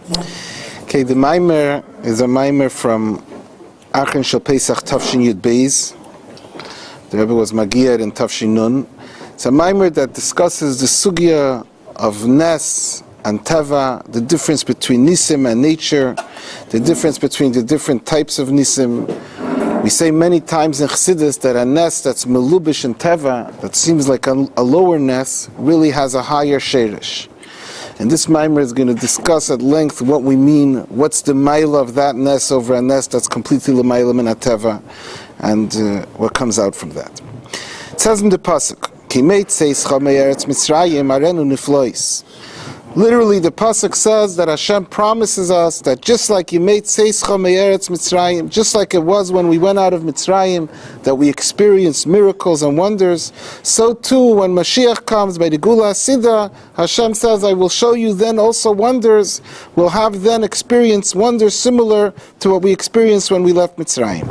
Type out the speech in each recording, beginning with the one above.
Okay, the Maamar is a Maamar from Achin Shel Pesach Tafshin Yud Beis. The Rabbi was Magiyar in Tafshin Nun. It's a Maamar that discusses the sugya of Nes and Teva, the difference between Nisim and nature, the difference between the different types of Nisim. We say many times in Chassidus that a Nes that's Melubish and Teva, that seems like a lower Nes, really has a higher Sheirish. And this Maamar is going to discuss at length what we mean, what's the Maila of that Nes over a Nes that's completely L'Maila Min HaTeva, and what comes out from that. It says in the Pasuk, Kimei Tzeischa me'eretz Mitzrayim arenu niflois. Literally, the Pasuk says that Hashem promises us that just like Kimei Tzeischa me'eretz Mitzrayim, just like it was when we went out of Mitzrayim, that we experienced miracles and wonders, so too when Mashiach comes by the Gula Asidah, Hashem says, I will show you then also wonders. We'll have then experienced wonders similar to what we experienced when we left Mitzrayim.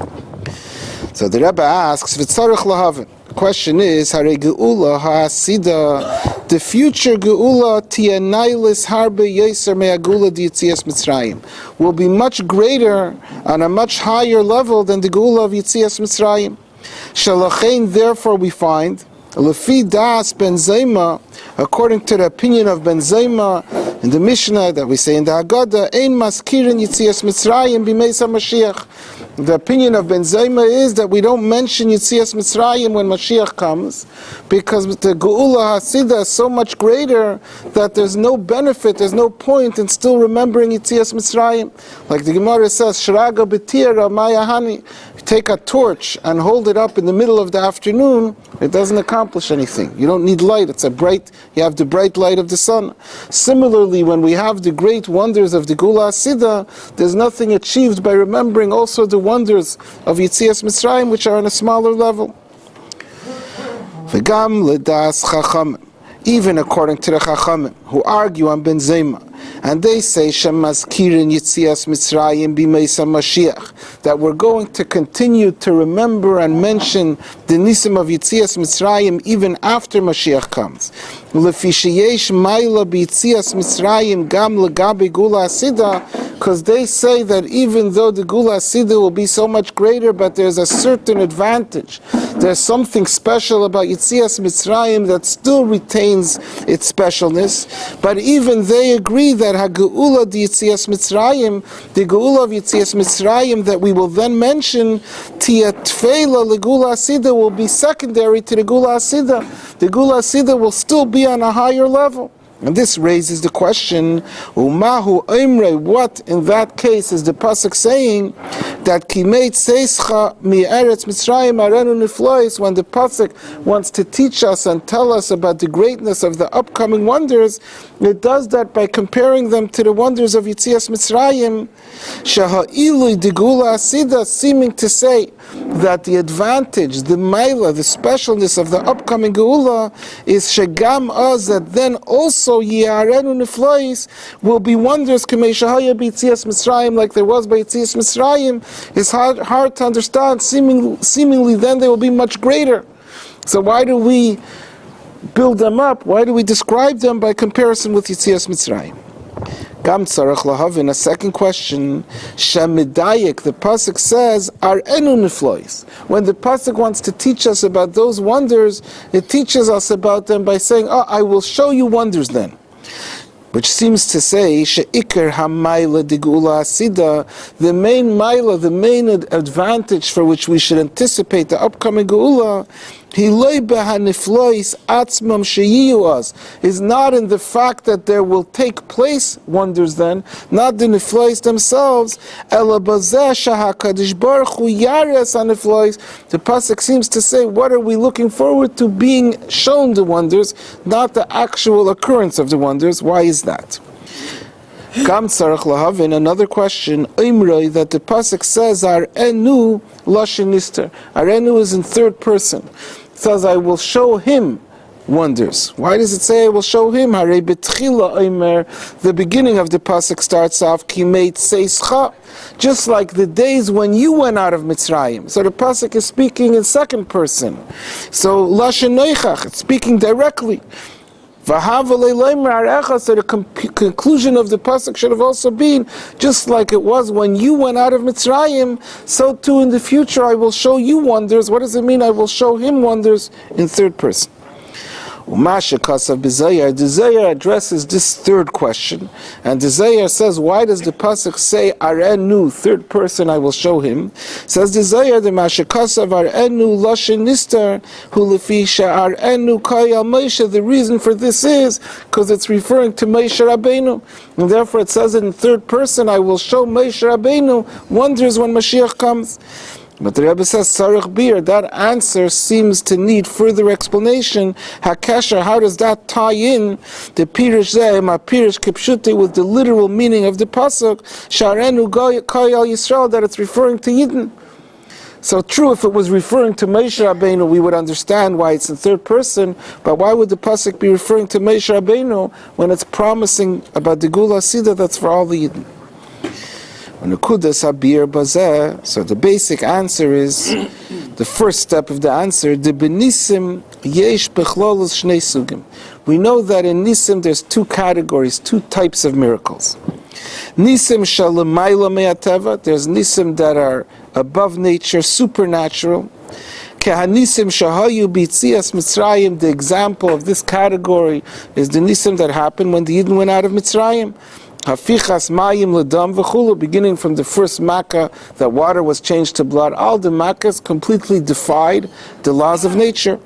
So the Rebbe asks, V'tzarech lahavin. The question is, Hare Geula ha'asida, the future Geula tiyanailis harbe yeser me'agula d'yitzias Mitzrayim, will be much greater on a much higher level than the Geula of Yitzias Mitzrayim. Shalachein, therefore we find, Lefi das ben Zayma, according to the opinion of ben Zayma in the Mishnah that we say in the Haggadah, Ein maskirin Yitzias Mitzrayim b'meisa Mashiach. The opinion of ben Zayma is that we don't mention Yitzias Mitzrayim when Mashiach comes, because the Geula Hasidah is so much greater that there's no benefit, there's no point in still remembering Yitzias Mitzrayim. Like the Gemara says, Shraga b'tira maya hani. Take a torch and hold it up in the middle of the afternoon, it doesn't accomplish anything. You don't need light, you have the bright light of the sun. Similarly, when we have the great wonders of the Geula Hasidah, there's nothing achieved by remembering also the wonders of Yitzias Mitzrayim, which are on a smaller level. V'gam l'das chachamim, even according to the chachamim, who argue on ben Zayma, and they say Shemazkirin Yitzias Mitzrayim b'meisa Mashiach, that we're going to continue to remember and mention the Nisim of Yitzias Mitzrayim even after Mashiach comes. Lefi sheyesh Maila b'Yitzias Mitzrayim gam legabi Gula Asidah, because they say that even though the Gula Asidah will be so much greater, but there's a certain advantage. There's something special about Yitzias Mitzrayim that still retains its specialness, but even they agree that HaGeula d'Yitzias Mitzrayim, the Geula of Yitzias Mitzrayim that we will then mention, Tia Tfeila L'Gula Asidah, will be secondary to the Gula Asidah. The Gula Asidah will still be on a higher level. And this raises the question, Umahu Imre, what in that case is the Pasuk saying that Kimei Tzeischa mi'eretz Mitzrayim arenu niflois, when the Pasuk wants to teach us and tell us about the greatness of the upcoming wonders, it does that by comparing them to the wonders of Yitzias Mitzrayim, Shaha'ilui de Gula Asidah, seeming to say that the advantage, the Maila, the specialness of the upcoming Geula is Shegam Az, that then also Yi'arenu Niflois will be wonders Kimei Shahaya b'Yitzias Mitzrayim, like there was by Yitzias Mitzrayim. It's hard to understand. Seemingly then they will be much greater. So why do we build them up? Why do we describe them by comparison with Yitzias Mitzrayim? Gam tzarech lahavin, a second question, Shemidayik, the Pasuk says, Arenu niflois. When the Pasuk wants to teach us about those wonders, it teaches us about them by saying, I will show you wonders then. Which seems to say, She'ikar ha'mayla de Geula Asidah, the main mayla, the main advantage for which we should anticipate the upcoming Geula, is not in the fact that there will take place wonders then, not the niflois themselves. The Pasuk seems to say, what are we looking forward to? Being shown the wonders, not the actual occurrence of the wonders. Why is that? Kam tzarech lahavin, another question, Imrei, that the Pasuk says, Arenu lashon nister. Arenu is in third person. It says, I will show him wonders. Why does it say I will show him? Hare betchila omer. The beginning of the pasuk starts off Kimei Tzeischa, just like the days when you went out of Mitzrayim. So the pasuk is speaking in second person. So lashon noichach, it's speaking directly. So the conclusion of the pasuk should have also been, just like it was when you went out of Mitzrayim, so too in the future I will show you wonders. What does it mean I will show him wonders in third person? The Zohar addresses this third question, and the Zohar says, why does the pasuk say Arenu, third person I will show him? Says the Zohar, the Mashakasav Arenu Lashin Nistar Hulefi Arenu Kayal Moshe. The reason for this is because it's referring to Moshe Rabbeinu, and therefore it says in third person I will show Moshe Rabbeinu wonders when Mashiach comes. But the Rebbe says, Sarich Bir, that answer seems to need further explanation. Hakesher, how does that tie in the Pirish Zeh, Ma Pirish Kipshute, with the literal meaning of the Pasuk, Sharenu Kayal Yisrael, that it's referring to Yidden? So true, if it was referring to Moshe Rabbeinu, we would understand why it's in third person, but why would the Pasuk be referring to Moshe Rabbeinu when it's promising about the Gula Sida that's for all the Yidden? So the basic answer is, the first step of the answer, the benisim yesh bechlolus shnei sugim. We know that in nisim there's two categories, two types of miracles. Nisim shalamayla me'ateva, there's nisim that are above nature, supernatural. Kehanisim shahayu b'tzias Mitzrayim, the example of this category is the nisim that happened when the Yidden went out of Mitzrayim. Hafichas mayim ledam v'chulu, beginning from the first makkah that water was changed to blood. All the makkahs completely defied the laws of nature.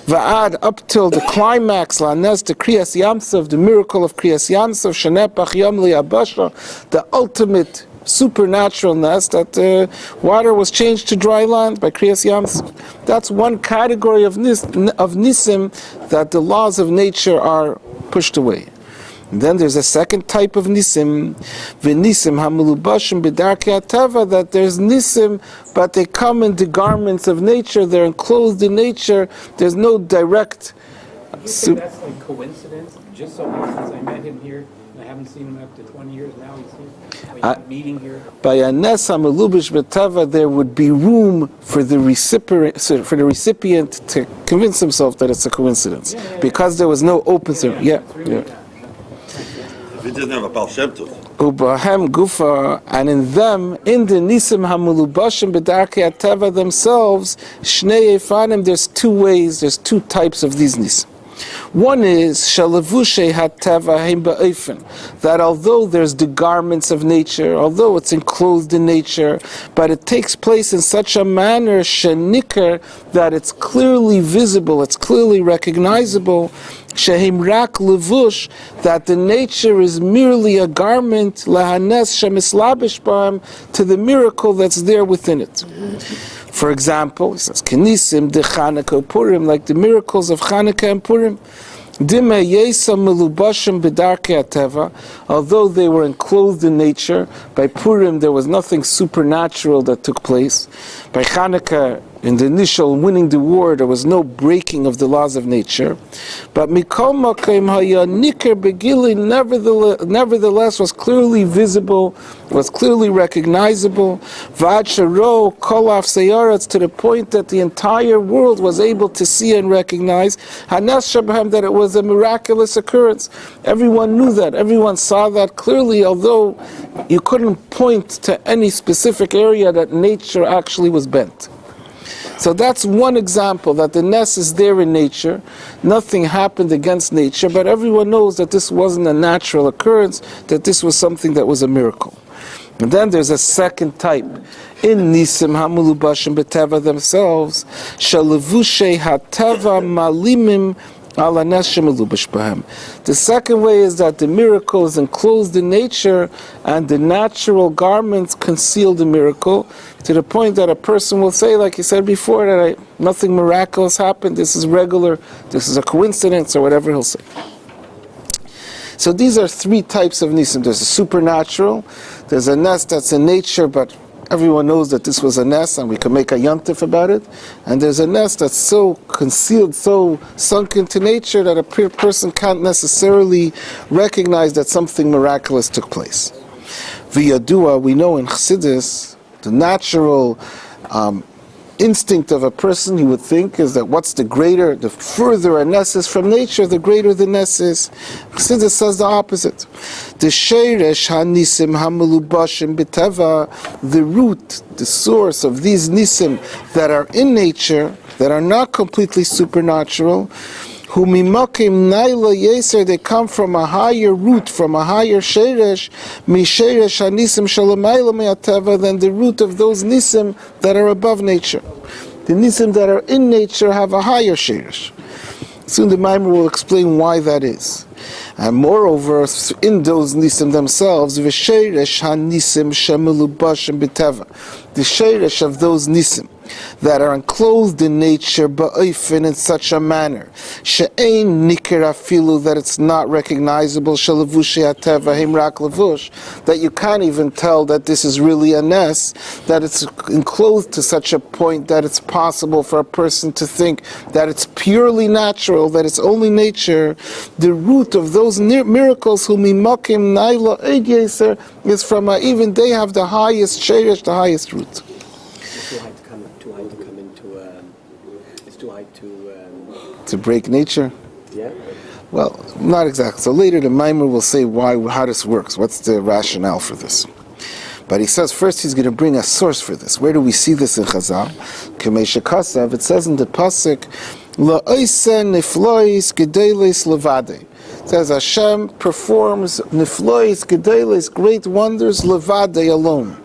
Va'ad, up till the climax, lanes, the kriyas yamsov, the miracle of kriyas yamsov, shenepach yom liyabasha, the ultimate supernatural-ness, that water was changed to dry land by kriyas yamsov. That's one category of nisim, that the laws of nature are pushed away. And then there's a second type of nisim, v'nisim hamulubashim b'darkei hatava, that there's nisim, but they come in the garments of nature, they're enclosed in nature, there's no direct... Do you think that's like coincidence? Just so since I met him here, and I haven't seen him after 20 years now, he's here, meeting here. By a nes hamelubish b'tava, there would be room for the recipient to convince himself that it's a coincidence, because there was no open... He didn't have a Baal Shem Tov. Ubahem gufa, and in them, in the nisim hamulubashim b'darkei hateva themselves, shnei efanim, there's two ways, there's two types of these nisim. One is shalavushe hateva heim ba'ofen, that although there's the garments of nature, although it's enclosed in nature, but it takes place in such a manner shenikar, that it's clearly visible, it's clearly recognizable. Shehim rak levush, that the nature is merely a garment, lahanes shemislabish b'hem, to the miracle that's there within it. For example, he says, Kenisim de Chanukah Purim, like the miracles of Chanukah and Purim. Dime yesa melubashim b'darkei hateva, although they were enclosed in nature, by Purim there was nothing supernatural that took place. By Chanukah, in the initial winning the war, there was no breaking of the laws of nature. But Mikol Makom haya nikar begili, nevertheless was clearly visible, was clearly recognizable. V'ad shero kol af seyaretz, to the point that the entire world was able to see and recognize hanes shabahem, that it was a miraculous occurrence. Everyone knew that, everyone saw that clearly, although you couldn't point to any specific area that nature actually was bent. So that's one example, that the ness is there in nature, nothing happened against nature, but everyone knows that this wasn't a natural occurrence, that this was something that was a miracle. And then there's a second type. In Nisim Hamulubashim B'Teva themselves, Shalevushe Hateva Malimim Ala Nes Shemelubash B'Hem. The second way is that the miracle is enclosed in nature, and the natural garments conceal the miracle, to the point that a person will say, like he said before, that nothing miraculous happened, this is regular, this is a coincidence, or whatever he'll say. So these are three types of nisim. There's a supernatural, there's a nes that's in nature, but everyone knows that this was a nes, and we can make a yontif about it. And there's a nes that's so concealed, so sunk into nature, that a person can't necessarily recognize that something miraculous took place. V'yadua, we know in Chassidus, the natural instinct of a person, you would think, is that what's the further a ness is from nature, the greater the ness is. Chassidus says the opposite. The sheresh hanisim hamelubashim b'teva, the root, the source of these nisim that are in nature, that are not completely supernatural, Humimakim naila yeser, they come from a higher root, from a higher sheresh, misheresh hanisim shalamayla me'ateva, than the root of those nisim that are above nature. The nisim that are in nature have a higher sheresh. Soon the Maamar will explain why that is. And moreover, in those nisim themselves, v'sheresh hanisim shemelubashim b'teva, the sheresh of those nisim that are enclosed in nature, ba'ofen, in such a manner, she'ein nikir afilu, that it's not recognizable, shalavushi ateva himrak lavush, that you can't even tell that this is really a ness, that it's enclosed to such a point that it's possible for a person to think that it's purely natural, that it's only nature. The root of those miracles, humimakim naila eid yeser, is from even they have the highest sheresh, the highest root. To break nature? Yeah. Well, not exactly. So later the Maamar will say how this works. What's the rationale for this? But he says first he's going to bring a source for this. Where do we see this in Chazal? Kimei shekasav, it says in the pasuk, La'oise niflois gedelis levade. It says Hashem performs niflois gedelis, great wonders, levade, alone.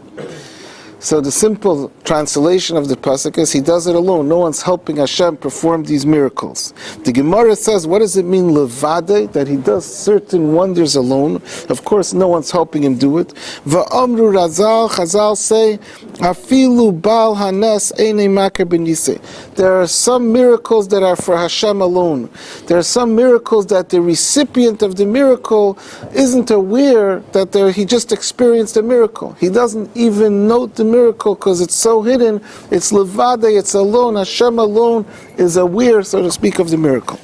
So the simple translation of the pasuk is he does it alone. No one's helping Hashem perform these miracles. The Gemara says, what does it mean levade? That he does certain wonders alone. Of course, no one's helping him do it. Va'amru razal, Chazal say, afilu bal hanes einei maker b'nisei. There are some miracles that are for Hashem alone. There are some miracles that the recipient of the miracle isn't aware that he just experienced a miracle. He doesn't even note the miracle because it's so hidden. It's levade, it's alone. Hashem alone is aware, so to speak, of the miracle.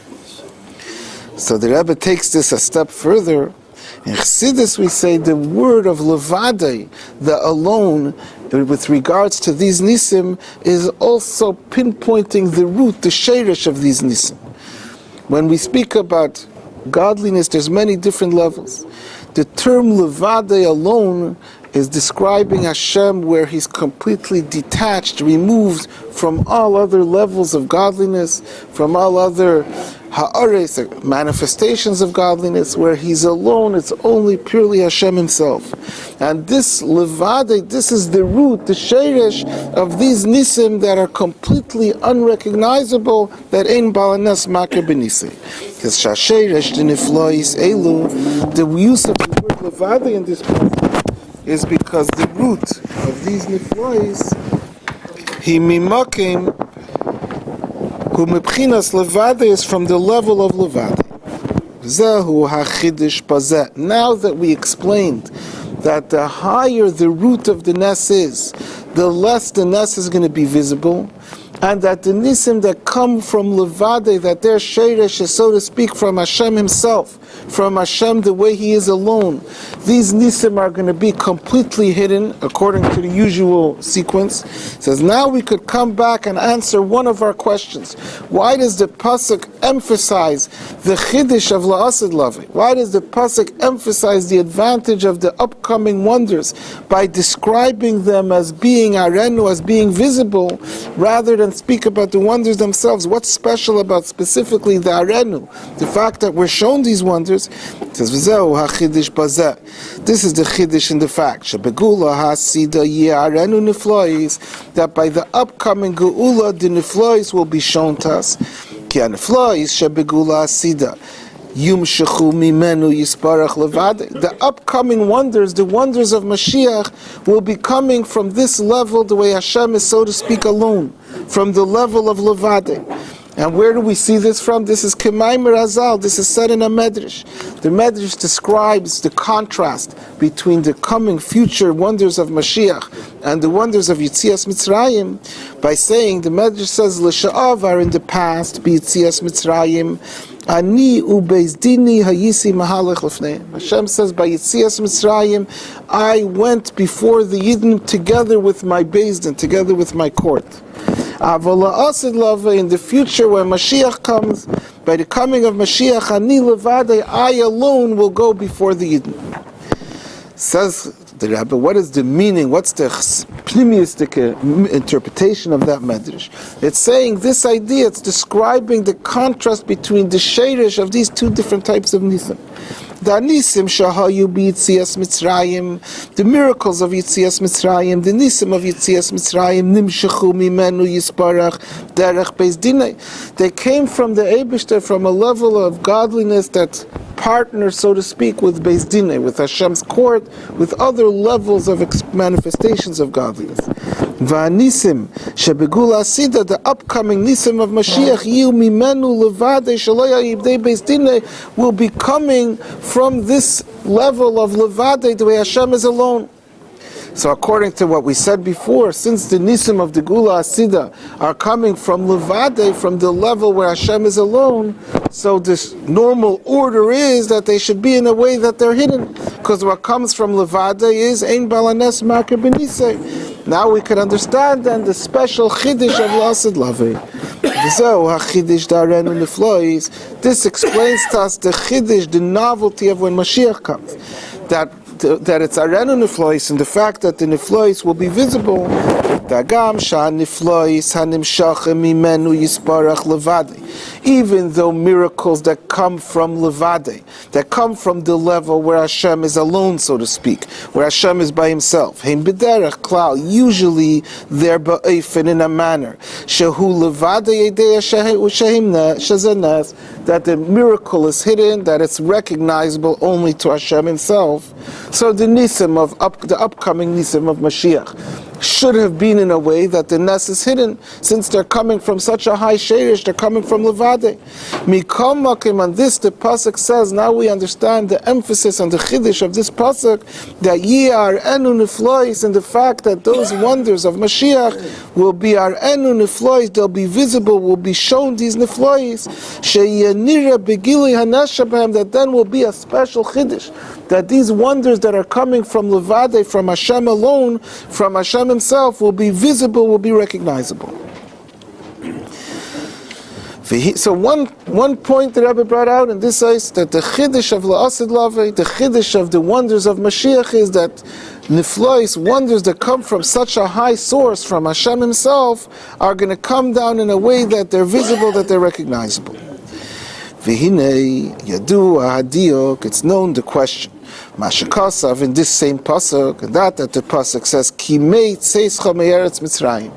So the Rebbe takes this a step further. In Chassidus we say the word of levade, the alone, with regards to these nisim, is also pinpointing the root, the sheresh of these nisim. When we speak about godliness, there's many different levels. The term levade, alone, is describing Hashem where he's completely detached, removed from all other levels of godliness, from all other ha'ares, manifestations of godliness, where he's alone, it's only purely Hashem himself. And this levade, this is the root, the sheresh of these nisim that are completely unrecognizable, that ein balanas maker b'nisei. Because shasheresh deniflois elu, the use of the word levade in this passage is because the root of these niflois, he mimakim, who mebchinas levade, is from the level of levade. Zehu hachidish bazeh. Now that we explained that the higher the root of the ness is, the less the ness is going to be visible, and that the nisim that come from levade, that their sheresh is, so to speak, from Hashem himself, from Hashem the way he is alone, these nisim are going to be completely hidden according to the usual sequence. It says now we could come back and answer one of our questions. Why does the pasuk emphasize the chiddush of la'asad lavi? Why does the pasuk emphasize the advantage of the upcoming wonders by describing them as being arenu, as being visible, rather than speak about the wonders themselves? What's special about specifically the arenu, the fact that we're shown these wonders? It says, "V'zeu ha'chidish bazeh." This is the chiddush in the fact shebegula ha'sida arenu niflois, that by the upcoming geula the niflois will be shown to us. Ki ha'niflois shebegula ha'sida yumshechu mimenu yisparach levade. The upcoming wonders, the wonders of Mashiach, will be coming from this level, the way Hashem is, so to speak, alone, from the level of levade. And where do we see this from? This is Kimei Merazal. This is said in a medrash. The medrash describes the contrast between the coming future wonders of Mashiach and the wonders of Yitzias Mitzrayim by saying, the medrash says, L'sha'avar, in the past, be Yitzias Mitzrayim, Ani ubezdini hayisi mahalech lefnei. Hashem says, by Yitzias Mitzrayim, I went before the Yidden together with my Beis Din, together with my court. Avola asid lava, in the future when Mashiach comes, by the coming of Mashiach, ani levade, I alone will go before the Yidden. Says the Rabbi, what is the meaning? What's the pneumistic interpretation of that medrash? It's saying this idea, it's describing the contrast between the sheirish of these two different types of nisim. The nisim shahayu b'yitzias Mitzrayim, the miracles of Yitzias Mitzrayim, the nisim of Yitzias Mitzrayim, nimshechu mimenu yisparach derech beis dinei. They came from the Eibishter, from a level of godliness that partner, so to speak, with Beis Dinei, with Hashem's court, with other levels of manifestations of godliness. Va'nisim shebegula asida, the upcoming nisim of Mashiach, yiu mimenu levade shaloya yibdei Beis Dinei, will be coming from this level of levade, the way Hashem is alone. So according to what we said before, since the nisim of the Gula Asida are coming from Levade, from the level where Hashem is alone, so this normal order is that they should be in a way that they're hidden. Because what comes from Levade is Ein Balanes Makir B'Nisei. Now we can understand then the special Chiddush of Lasid Lavei. This explains to us the Chiddush, the novelty of when Mashiach comes. That it's Arenu Niflois, and the fact that the Niflois will be visible. Even though miracles that come from Levade, that come from the level where Hashem is alone, so to speak, where Hashem is by Himself, usually they're ba'ifin in a manner that the miracle is hidden, that it's recognizable only to Hashem Himself. So the nisim of the upcoming nisim of Mashiach should have been in a way that the nes is hidden, since they're coming from such a high sheirish, they're coming from Levade. Mikol makim, on this the pasuk says, now we understand the emphasis on the chiddush of this pasuk, that ye are enu niflois, and the fact that those wonders of Mashiach will be our enu niflois, they'll be visible, will be shown these niflois, sheyenira begili hanashabam, that then will be a special chiddush, that these wonders that are coming from Levade, from Hashem alone, from Hashem Himself, will be visible, will be recognizable. So one point that Rabbi brought out in this is that the chiddush of La'asid Lavei, the chiddush of the wonders of Mashiach, is that Niflois, wonders that come from such a high source, from Hashem Himself, are going to come down in a way that they're visible, that they're recognizable. V'hinei yadu ahadiok, it's known the question. Mashakasav, in this same pasuk, that the pasuk says, Kimei Tzeischa me'eretz Mitzrayim.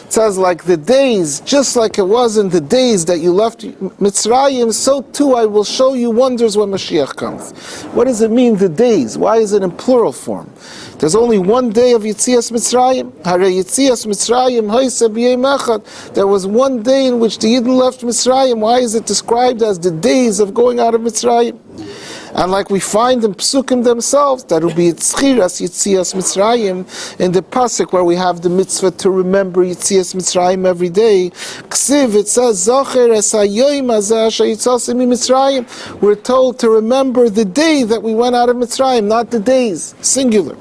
It says, like the days, just like it was in the days that you left Mitzrayim, so too I will show you wonders when Mashiach comes. What does it mean, the days? Why is it in plural form? There's only one day of Yitzias Mitzrayim. Hare Yitzias Mitzrayim haisa b'yem echad. There was one day in which the Yidden left Mitzrayim. Why is it described as the days of going out of Mitzrayim? And like we find in Psukim themselves, that will be Tzchiras Yitzias Mitzrayim, in the pasuk where we have the mitzvah to remember Yitzias Mitzrayim every day. Ksiv, it says, Zocher es hayoyim hazeh asher yitzasim miMitzrayim. We're told to remember the day that we went out of Mitzrayim, not the days, singular.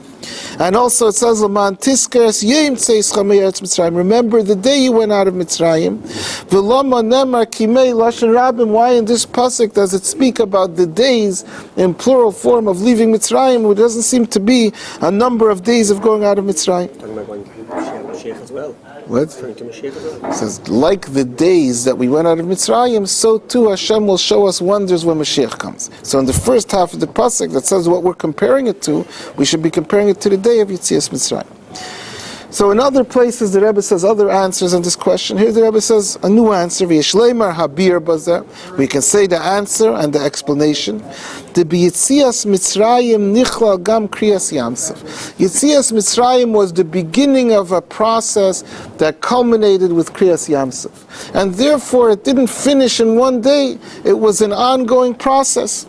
And also it says, L'man tiskers yom tzeischa me'eretz Mitzrayim. Remember the day you went out of Mitzrayim. V'lama nemar Kimei lashon rabim. Why in this pasuk does it speak about the days in plural form of leaving Mitzrayim? It doesn't seem to be a number of days of going out of Mitzrayim. Talking about going to Mashiach as well. What? Referring to Mashiach as well. It says, like the days that we went out of Mitzrayim, so too Hashem will show us wonders when Mashiach comes. So in the first half of the pasuk that says what we're comparing it to, we should be comparing it to the day of Yitzias Mitzrayim. So in other places the Rebbe says other answers on this question. Here the Rebbe says a new answer. V'yishleimar habir bazer. We can say the answer and the explanation. The b'yitzias Mitzrayim nichlal gam kriyas yamsuf. Yitzias Mitzrayim was the beginning of a process that culminated with kriyas yamsuf, and therefore it didn't finish in one day. It was an ongoing process.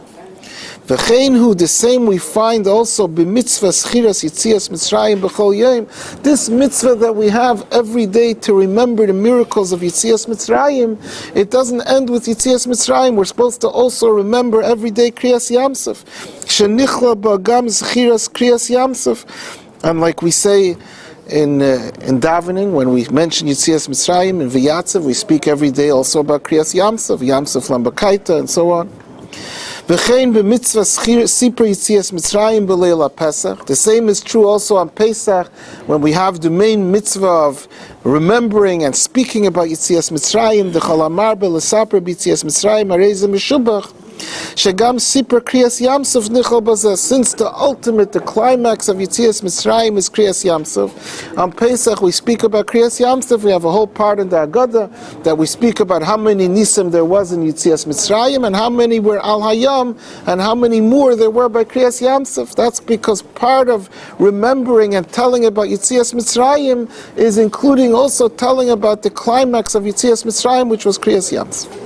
The same we find also b'mitzvah schiras yitzias Mitzrayim b'chol yom. This mitzvah that we have every day to remember the miracles of Yitzias Mitzrayim, it doesn't end with Yitzias Mitzrayim. We're supposed to also remember every day kriyas yamsuf. Shenichla b'agam schiras kriyas yamsuf. And like we say, in davening, when we mention Yitzias Mitzrayim and V'yatzav, we speak every day also about Kriyas Yamsov, Yamsov Lambakaita, and so on. V'chein b'mitzvah sipur Yitzias Mitzrayim b'leil Pesach. The same is true also on Pesach, when we have the main mitzvah of remembering and speaking about Yitzias Mitzrayim, the Chalamar b'lesaper b'Yitzias Mitzrayim, Arezim Meshubach. Shagam Sipur Kriyas Yamsov Nichol Bazeh. Since the ultimate, the climax of Yitzias Mitzrayim is Kriyas Yamsov, on Pesach we speak about Kriyas Yamsov. We have a whole part in the Agadah that we speak about how many Nisim there was in Yitzias Mitzrayim and how many were Al Hayam and how many more there were by Kriyas Yamsov. That's because part of remembering and telling about Yitzias Mitzrayim is including also telling about the climax of Yitzias Mitzrayim, which was Kriyas Yamsov.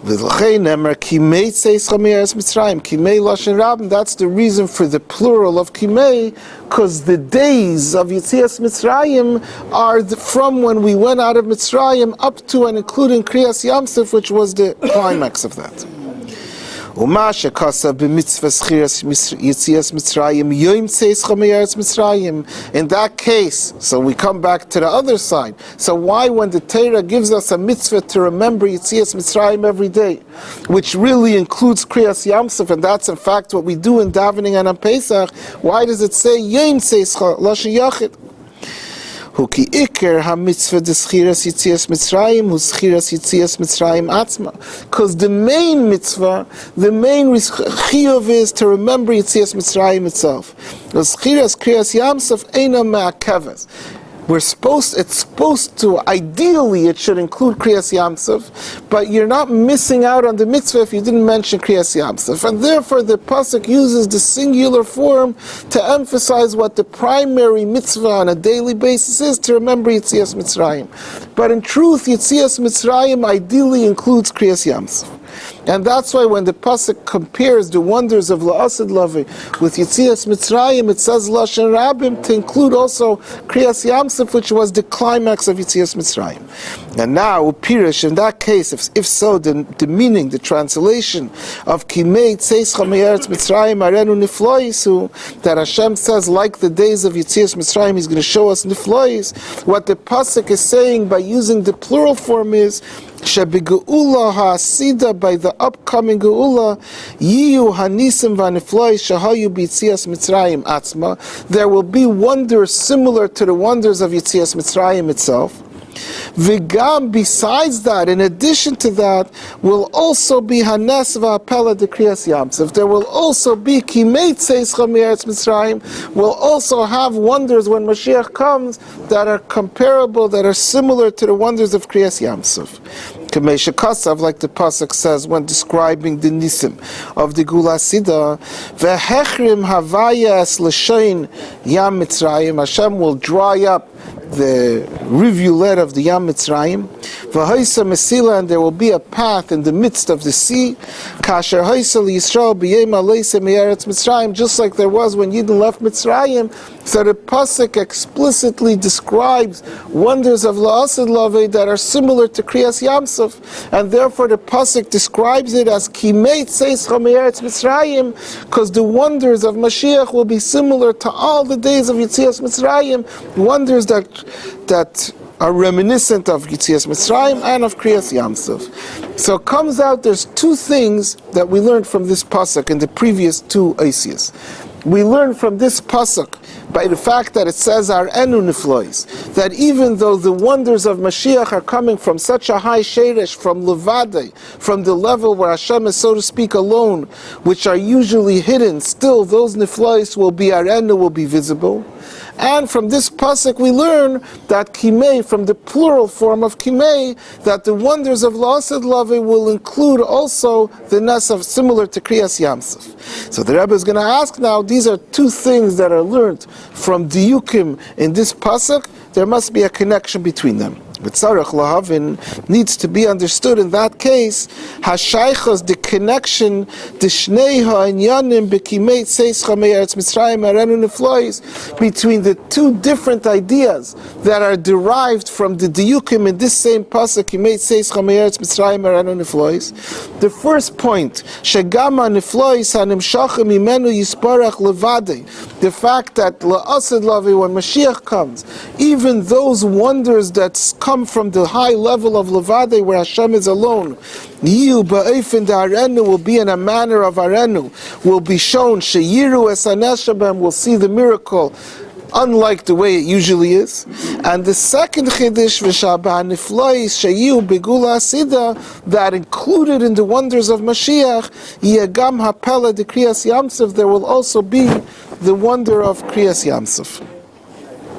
Kimei Tzeischa Mitzrayim. Kimei Lashon Rabim. That's the reason for the plural of Kimei, because the days of Yitzias Mitzrayim are from when we went out of Mitzrayim up to and including Kriyas Yamsov, which was the climax of that. Uma shekasa b'mitzvah schiras Yitzias Mitzrayim yom tzeischa me'eretz Mitzrayim. In that case, so we come back to the other side. So why, when the Torah gives us a mitzvah to remember Yitzias Mitzrayim every day, which really includes Kriyas Yamsov, and that's in fact what we do in davening and on Pesach, why does it say yom tzeischa lashon yachid? Huki Iker ha-mitzvah de schiras Yitzias Mitzrayim hu schiras Yitzias Mitzrayim atzma. Because the main mitzvah, the main chiyuv is to remember Yitzias Mitzrayim itself. Schiras Kriyas Yamsov eina me'akevas. It's supposed to, ideally it should include Kriyas Yamsov, but you're not missing out on the mitzvah if you didn't mention Kriyas Yamsov. And therefore the pasuk uses the singular form to emphasize what the primary mitzvah on a daily basis is, to remember Yitzias Mitzrayim. But in truth, Yitzias Mitzrayim ideally includes Kriyas Yamsov. And that's why when the pasuk compares the wonders of La'asid Lavi with Yitzias Mitzrayim, it says Lashon Rabim to include also Kriyas Yamsov, which was the climax of Yitzias Mitzrayim. And now, Pirish, in that case, if so, the meaning, the translation of Kimei Tzeischa Me'eretz Mitzrayim Arenu Nifloisu, that Hashem says, like the days of Yitzias Mitzrayim, He's going to show us Niflois. What the pasuk is saying by using the plural form is Shebegeula ha'asida, by the upcoming geula, yiyu hanisim v'anifloi shahayu b'Yitzias Mitzrayim atzma. There will be wonders similar to the wonders of Yitzias Mitzrayim itself. V'gam, besides that, in addition to that, will also be Hanes v'Apela de Kriyas Yamsov. There will also be Kimei Tzeischa Me'eretz Mitzrayim, will also have wonders when Mashiach comes that are comparable, that are similar to the wonders of Kriyas Yamsov. Kimei Shekasav, like the pasuk says when describing the nisim of the Gula Sida, V'hechrim Havayas L'shein Yam Mitzrayim. Hashem will dry up the rivulet of the Yam Mitzrayim, v'haisa mesila, and there will be a path in the midst of the sea, kasher haisa liyisrael b'yem aleisem me'eretz Mitzrayim, just like there was when Yidden left Mitzrayim. So the pasuk explicitly describes wonders of La'asid Lavei that are similar to Kriyas Yamsov, and therefore the pasuk describes it as Kimei Tzeischa Me'eretz Mitzrayim, because the wonders of Mashiach will be similar to all the days of Yitzias Mitzrayim, wonders that are reminiscent of Yitzias Mitzrayim and of Kriyas Yamsov. So it comes out there's two things that we learned from this pasuk in the previous two Asias. We learn from this pasuk by the fact that it says our enu niflois, that even though the wonders of Mashiach are coming from such a high sheresh, from levade, from the level where Hashem is, so to speak, alone, which are usually hidden, still those niflois will be, our enu will be visible. And from this pasuk we learn that Kimei, from the plural form of Kimei, that the wonders of La'asid Lavei will include also the nes of similar to Kriyas Yamsov. So the Rebbe is going to ask now, these are two things that are learned from Diyukim in this pasuk. There must be a connection between them. V'tzarech lahavin, needs to be understood in that case, hashaychos, the connection, the shnei ha'inyanim b'kimei tzeischa me'eretz Mitzrayim arenu niflois, between the two different ideas that are derived from the diyukim in this same pasuk, kimei tzeischa me'eretz Mitzrayim arenu niflois. The first point, shegama niflois hanimshachim imenu yisparach levade, the fact that la'asid lavi, when Mashiach comes, even those wonders that come from the high level of Levade, where Hashem is alone, Yiyu ba'eifin da'arenu, will be in a manner of arenu, will be shown, sheyiru esaneshabem, will see the miracle, unlike the way it usually is. And the second chiddush, v'shabah nifloi shayu begula asida, that included in the wonders of Mashiach, yegam hapela de kriyas yamsuf, there will also be the wonder of kriyas yamsuf.